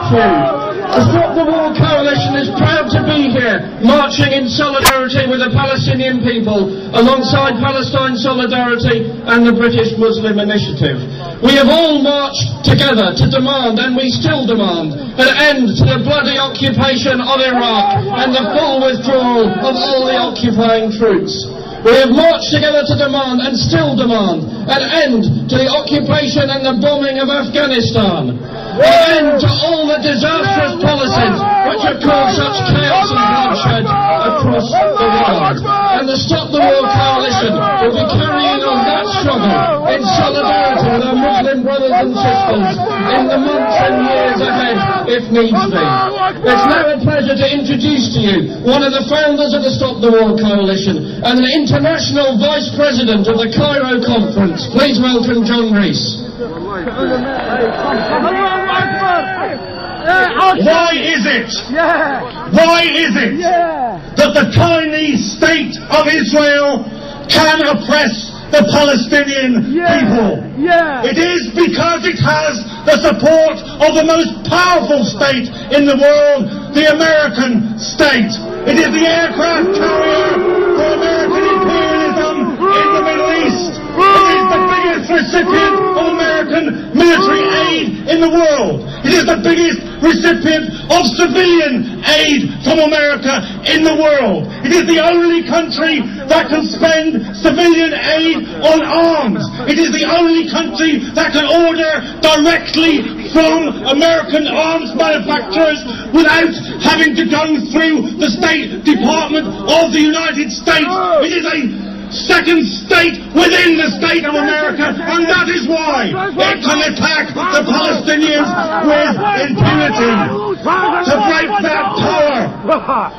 The Stop the War Coalition is proud to be here, marching in solidarity with the Palestinian people, alongside Palestine Solidarity and the British Muslim Initiative. We have all marched together to demand, and we still demand, an end to the bloody occupation of Iraq and the full withdrawal of all the occupying troops. We have marched together to demand, and still demand, an end to the occupation and the bombing of Afghanistan. An end to all the disastrous policies which have caused such chaos and bloodshed across the world. And the Stop the War Coalition will be carrying on that struggle in solidarity with our Muslim brothers and sisters in the months and years ahead, if needs be. It's now a pleasure to introduce to you one of the founders of the Stop the War Coalition and an international vice president of the Cairo conference. Please welcome John Reese. Why is it that the tiny state of Israel can oppress the Palestinian people? It is because it has the support of the most powerful state in the world, the American state. It is the aircraft carrier for American imperialism in the Middle East. It is the biggest recipient of American military aid in the world. It is the biggest recipient of civilian aid from America in the world. It is the only country that can spend civilian aid on arms. It is the only country that can order directly from American arms manufacturers without having to go through the State Department of the United States. It is a second state within the state of America, and that is why it can attack the Palestinians with impunity. To break that power,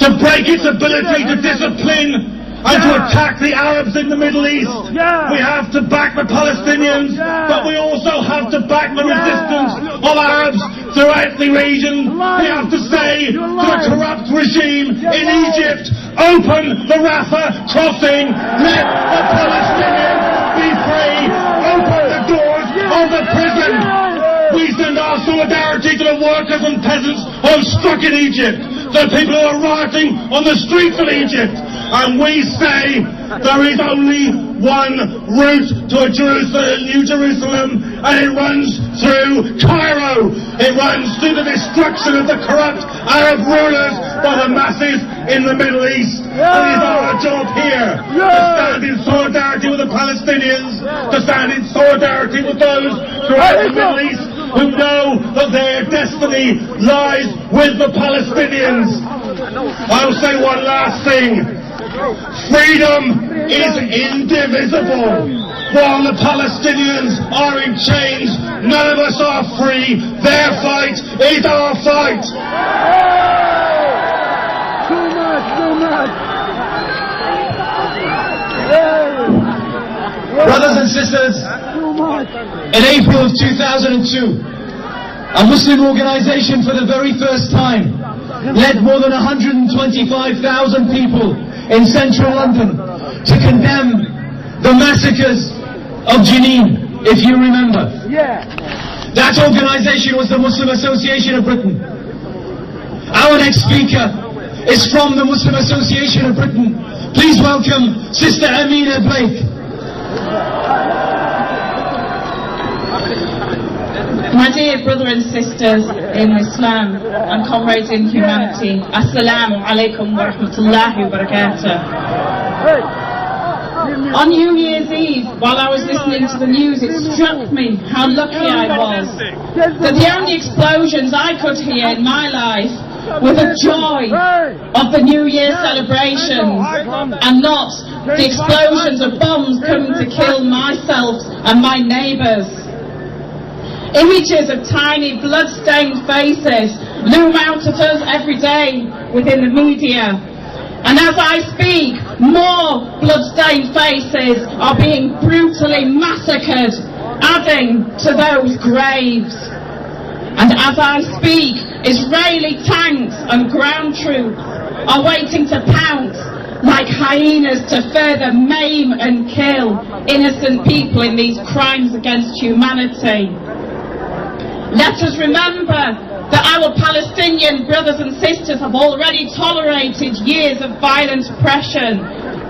to break its ability to discipline and to attack the Arabs in the Middle East, we have to back the Palestinians, but we also have to back the resistance of Arabs throughout the region. We have to say to the corrupt regime in Egypt, open the Rafah crossing, let the Palestinians be free, open the doors of the prison. We send our solidarity to the workers and peasants who are stuck in Egypt, the people who are rioting on the streets of Egypt. And we say there is only one route to New Jerusalem, and it runs through Cairo. It runs through the destruction of the corrupt Arab rulers by the masses in the Middle East. And it is our job here to stand in solidarity with the Palestinians, to stand in solidarity with those throughout the Middle East who know that their destiny lies with the Palestinians. I'll say one last thing. Freedom is indivisible. While the Palestinians are in chains, none of us are free. Their fight is our fight. Too much. Brothers and sisters, in April of 2002, a Muslim organization for the very first time led more than 125,000 people in central London to condemn the massacres of Jenin, if you remember. That organization was the Muslim Association of Britain. Our next speaker is from the Muslim Association of Britain. Please welcome Sister Amina Bake. My dear brothers and sisters in Islam and comrades in humanity, Assalamu alaikum wa rahmatullahi wa barakatuh. On New Year's Eve, while I was listening to the news, it struck me how lucky I was that the only explosions I could hear in my life were the joy of the New Year celebrations and not the explosions of bombs coming to kill myself and my neighbours. Images of tiny blood-stained faces loom out at us every day within the media. And as I speak, more blood-stained faces are being brutally massacred, adding to those graves. And as I speak, Israeli tanks and ground troops are waiting to pounce like hyenas to further maim and kill innocent people in these crimes against humanity. Let us remember that our Palestinian brothers and sisters have already tolerated years of violent oppression,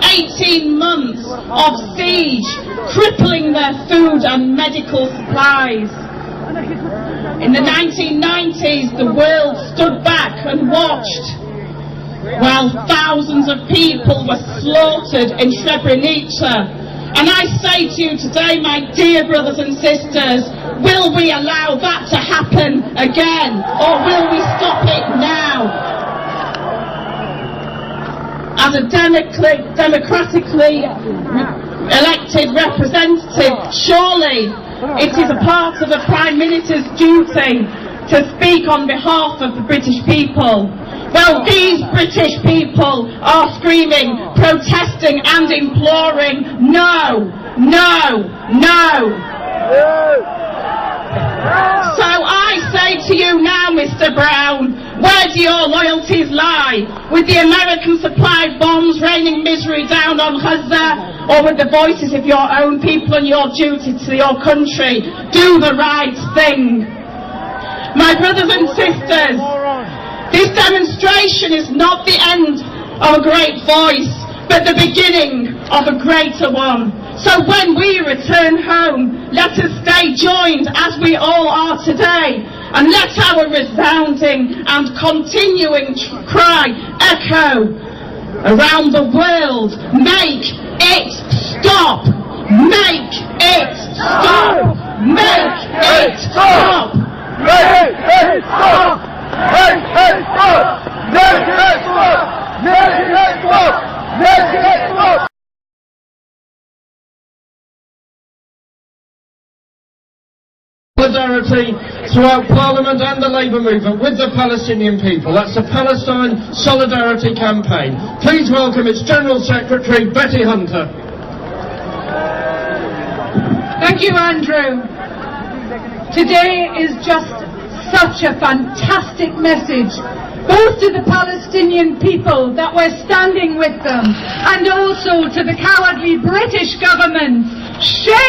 18 months of siege, crippling their food and medical supplies. In the 1990s, the world stood back and watched while thousands of people were slaughtered in Srebrenica. And I say to you today, my dear brothers and sisters, will we allow that to happen again, or will we stop it now? As a democratically elected representative, surely it is a part of the Prime Minister's duty to speak on behalf of the British people. Well, these British people are screaming, protesting and imploring, no, no, no. So I say to you now, Mr. Brown, where do your loyalties lie? With the American-supplied bombs raining misery down on Gaza, or with the voices of your own people and your duty to your country? Do the right thing. My brothers and sisters, this demonstration is not the end of a great voice, but the beginning of a greater one. So when we return home, let us stay joined as we all are today, and let our resounding and continuing cry echo around the world. Make it stop! Make it stop! Make it stop! Make it stop! Make it stop! Make it stop! Make it stop! Make it stop! Solidarity throughout Parliament and the Labour movement with the Palestinian people. That's the Palestine Solidarity Campaign. Please welcome its General Secretary, Betty Hunter. Thank you, Andrew. Today is just such a fantastic message, both to the Palestinian people that we're standing with them, and also to the cowardly British government. Shame!